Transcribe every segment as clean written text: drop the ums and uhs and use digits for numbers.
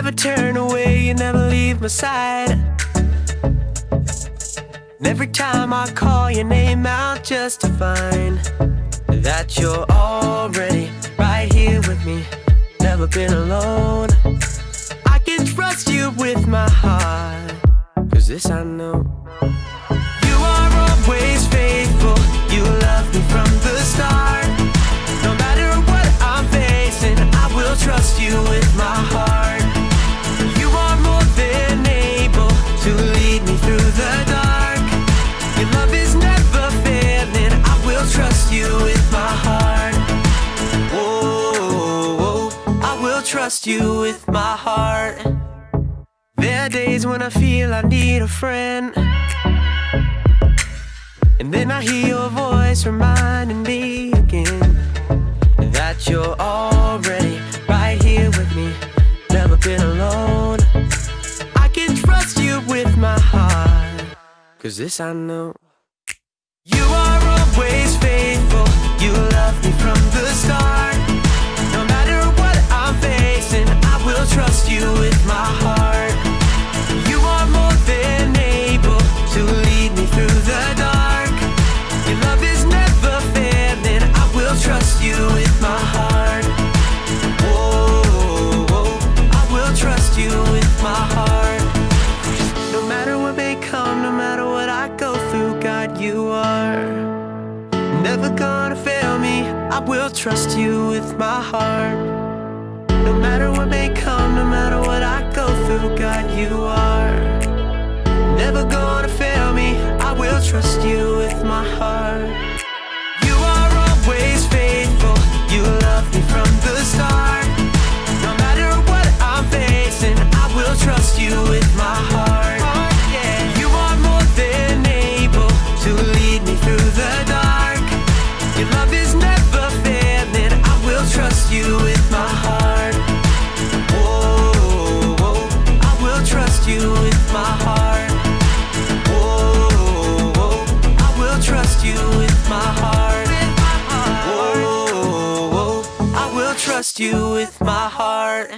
never turn away, you never leave my side. And every time I call your name out just to find that you're already right here with me, never been alone. I can trust you with my heart, 'cause this I know. You are always faithful, you love me from the start. No matter what I'm facing, I will trust you with my heart. You are more than able to lead me through the dark. Your love is never failing, I will trust you with my heart. Whoa, I will trust you with my heart. There are days when I feel I need a friend, and then I hear your voice reminding me again that you're already right here with me, never been alone. I can trust you with my heart, 'cause this I know. You are always faithful, you love me from the start. No matter what I'm facing, I will trust you with my heart. You are more than able to lead me through the dark. Your love is never failing, I will trust you with my heart. Whoa, I will trust you with my heart. No matter what may come, no matter what I go through, God, you are never gonna fail me, I will trust you with my heart. No matter what may come, no matter what I go through, God, you are never gonna fail me, I will trust you with my heart. You are always faithful, you love me from the start. No matter what I'm facing, I will trust you with my heart. You are more than able to lead me through the dark. Your love is never failing, I will trust you with my heart. Whoa, I will trust you with my heart. Whoa, I will trust you with my heart. Whoa, I will trust you with my heart.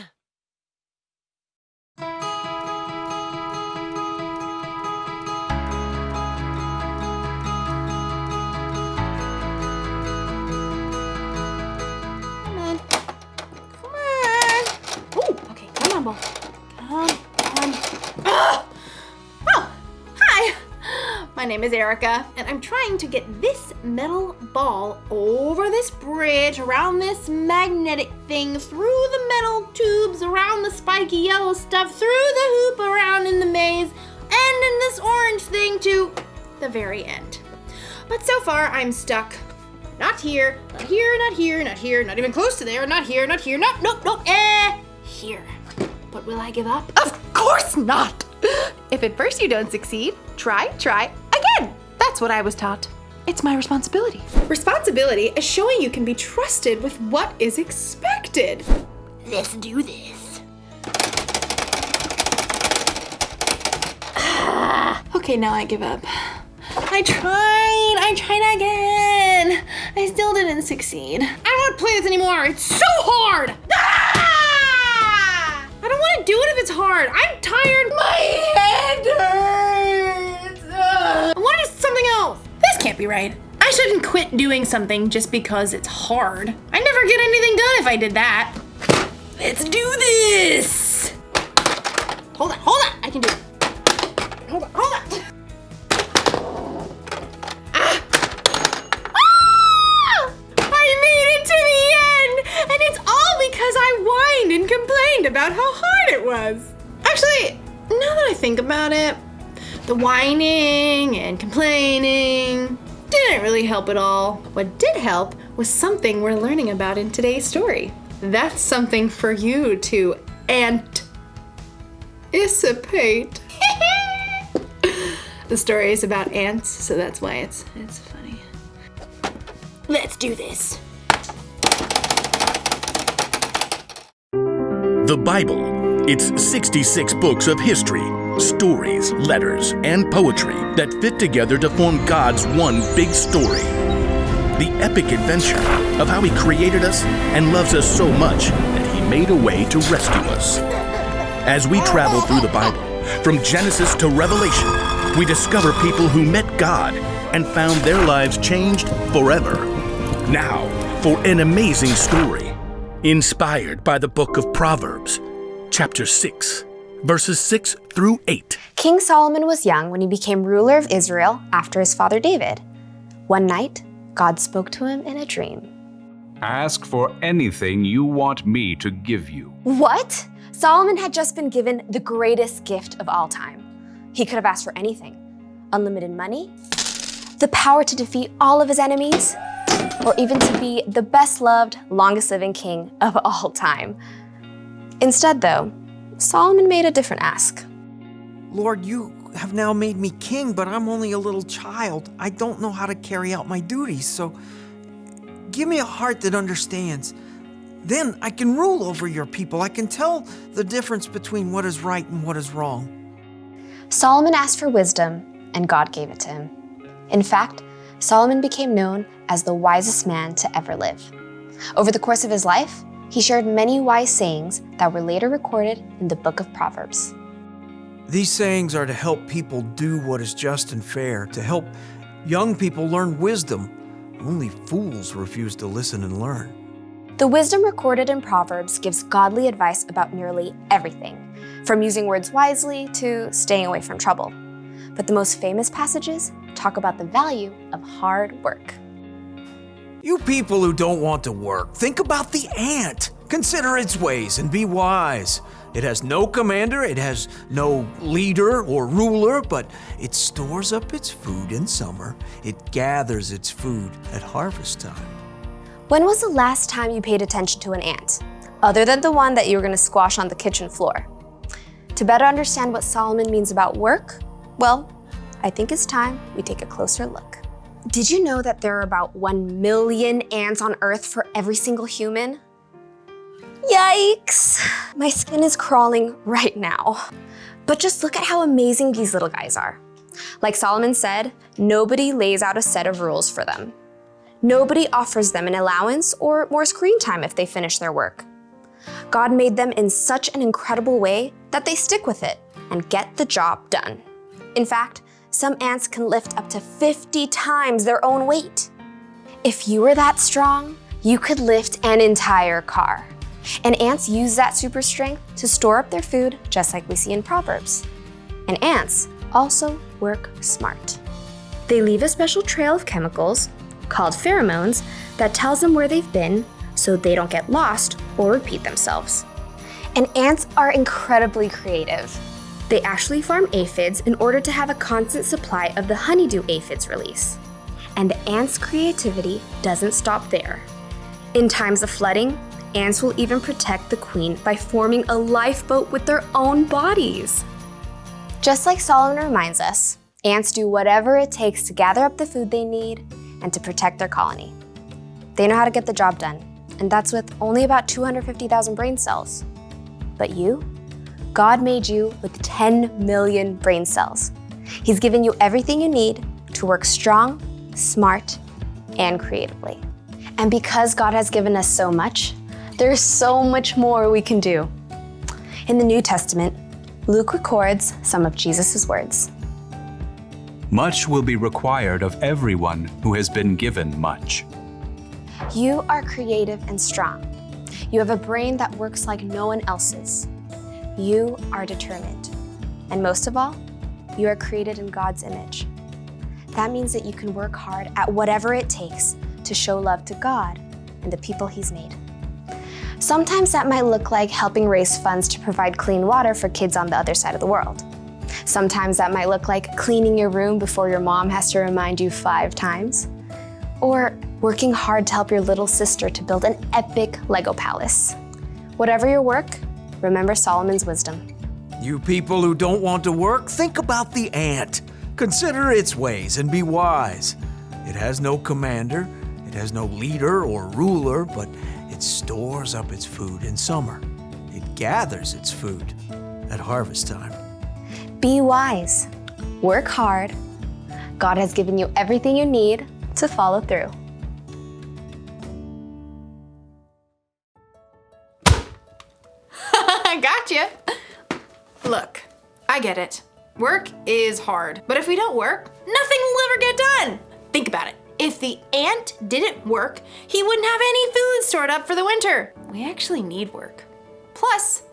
Come on, ball. Come on. Oh, hi. My name is Erica, and I'm trying to get this metal ball over this bridge, around this magnetic thing, through the metal tubes, around the spiky yellow stuff, through the hoop, around in the maze, and in this orange thing to the very end. But so far, I'm stuck. Not here, not here, not here, not here, not even close to there, not here, not here, nope, here. But will I give up? Of course not! If at first you don't succeed, try again. That's what I was taught. It's my responsibility. Responsibility is showing you can be trusted with what is expected. Let's do this. Okay, now I give up. I tried again. I still didn't succeed. I don't want to play this anymore. It's so hard. I don't want to do it if it's hard. I'm tired. My head hurts. I want to do something else. This can't be right. I shouldn't quit doing something just because it's hard. I'd never get anything done if I did that. Let's do this. Hold on. I can do it. Hold on. And complained about how hard it was. Actually, now that I think about it, the whining and complaining didn't really help at all. What did help was something we're learning about in today's story. That's something for you to anticipate. The story is about ants, so that's why it's funny. Let's do this. The Bible. It's 66 books of history, stories, letters, and poetry that fit together to form God's one big story. The epic adventure of how He created us and loves us so much that He made a way to rescue us. As we travel through the Bible, from Genesis to Revelation, we discover people who met God and found their lives changed forever. Now, for an amazing story, inspired by the book of Proverbs, chapter 6, verses 6 through 8. King Solomon was young when he became ruler of Israel after his father David. One night, God spoke to him in a dream. Ask for anything you want me to give you. What? Solomon had just been given the greatest gift of all time. He could have asked for anything. Unlimited money, the power to defeat all of his enemies, or even to be the best-loved, longest-living king of all time. Instead, though, Solomon made a different ask. Lord, you have now made me king, but I'm only a little child. I don't know how to carry out my duties, so give me a heart that understands. Then I can rule over your people. I can tell the difference between what is right and what is wrong. Solomon asked for wisdom, and God gave it to him. In fact, Solomon became known as the wisest man to ever live. Over the course of his life, he shared many wise sayings that were later recorded in the book of Proverbs. These sayings are to help people do what is just and fair, to help young people learn wisdom. Only fools refuse to listen and learn. The wisdom recorded in Proverbs gives godly advice about nearly everything, from using words wisely to staying away from trouble. But the most famous passages talk about the value of hard work. You people who don't want to work, think about the ant. Consider its ways and be wise. It has no commander, it has no leader or ruler, but it stores up its food in summer. It gathers its food at harvest time. When was the last time you paid attention to an ant, other than the one that you were going to squash on the kitchen floor? To better understand what Solomon means about work, well, I think it's time we take a closer look. Did you know that there are about 1 million ants on Earth for every single human? Yikes! My skin is crawling right now. But just look at how amazing these little guys are. Like Solomon said, nobody lays out a set of rules for them. Nobody offers them an allowance or more screen time if they finish their work. God made them in such an incredible way that they stick with it and get the job done. In fact, some ants can lift up to 50 times their own weight. If you were that strong, you could lift an entire car. And ants use that super strength to store up their food, just like we see in Proverbs. And ants also work smart. They leave a special trail of chemicals, called pheromones, that tells them where they've been so they don't get lost or repeat themselves. And ants are incredibly creative. They actually farm aphids in order to have a constant supply of the honeydew aphids release. And the ants' creativity doesn't stop there. In times of flooding, ants will even protect the queen by forming a lifeboat with their own bodies. Just like Solomon reminds us, ants do whatever it takes to gather up the food they need and to protect their colony. They know how to get the job done, and that's with only about 250,000 brain cells. But you? God made you with 10 million brain cells. He's given you everything you need to work strong, smart, and creatively. And because God has given us so much, there's so much more we can do. In the New Testament, Luke records some of Jesus' words. Much will be required of everyone who has been given much. You are creative and strong. You have a brain that works like no one else's. You are determined. And most of all, you are created in God's image. That means that you can work hard at whatever it takes to show love to God and the people He's made. Sometimes that might look like helping raise funds to provide clean water for kids on the other side of the world. Sometimes that might look like cleaning your room before your mom has to remind you 5 times. Or working hard to help your little sister to build an epic Lego palace. Whatever your work, remember Solomon's wisdom. You people who don't want to work, think about the ant. Consider its ways and be wise. It has no commander, it has no leader or ruler, but it stores up its food in summer. It gathers its food at harvest time. Be wise. Work hard. God has given you everything you need to follow through. I gotcha. Look, I get it. Work is hard, but if we don't work, nothing will ever get done. Think about it. If the ant didn't work, he wouldn't have any food stored up for the winter. We actually need work. Plus,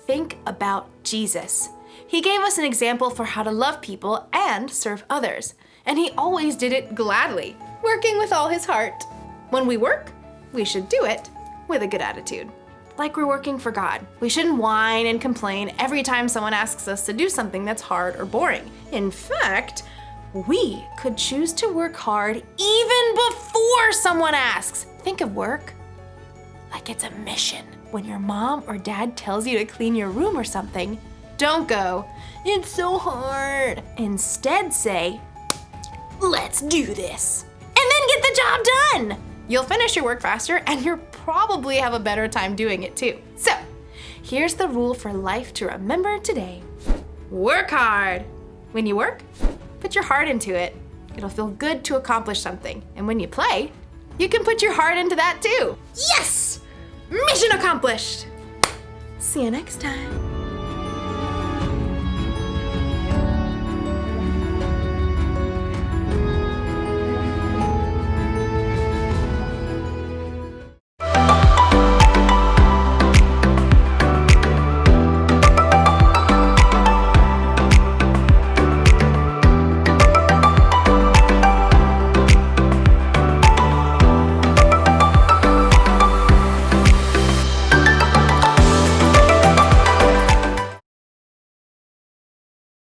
think about Jesus. He gave us an example for how to love people and serve others, and he always did it gladly, working with all his heart. When we work, we should do it with a good attitude. Like we're working for God. We shouldn't whine and complain every time someone asks us to do something that's hard or boring. In fact, we could choose to work hard even before someone asks. Think of work like it's a mission. When your mom or dad tells you to clean your room or something, don't go, "It's so hard." Instead say, "Let's do this." And then get the job done. You'll finish your work faster and you'll probably have a better time doing it too. So, here's the rule for life to remember today. Work hard. When you work, put your heart into it. It'll feel good to accomplish something. And when you play, you can put your heart into that too. Yes! Mission accomplished! See you next time.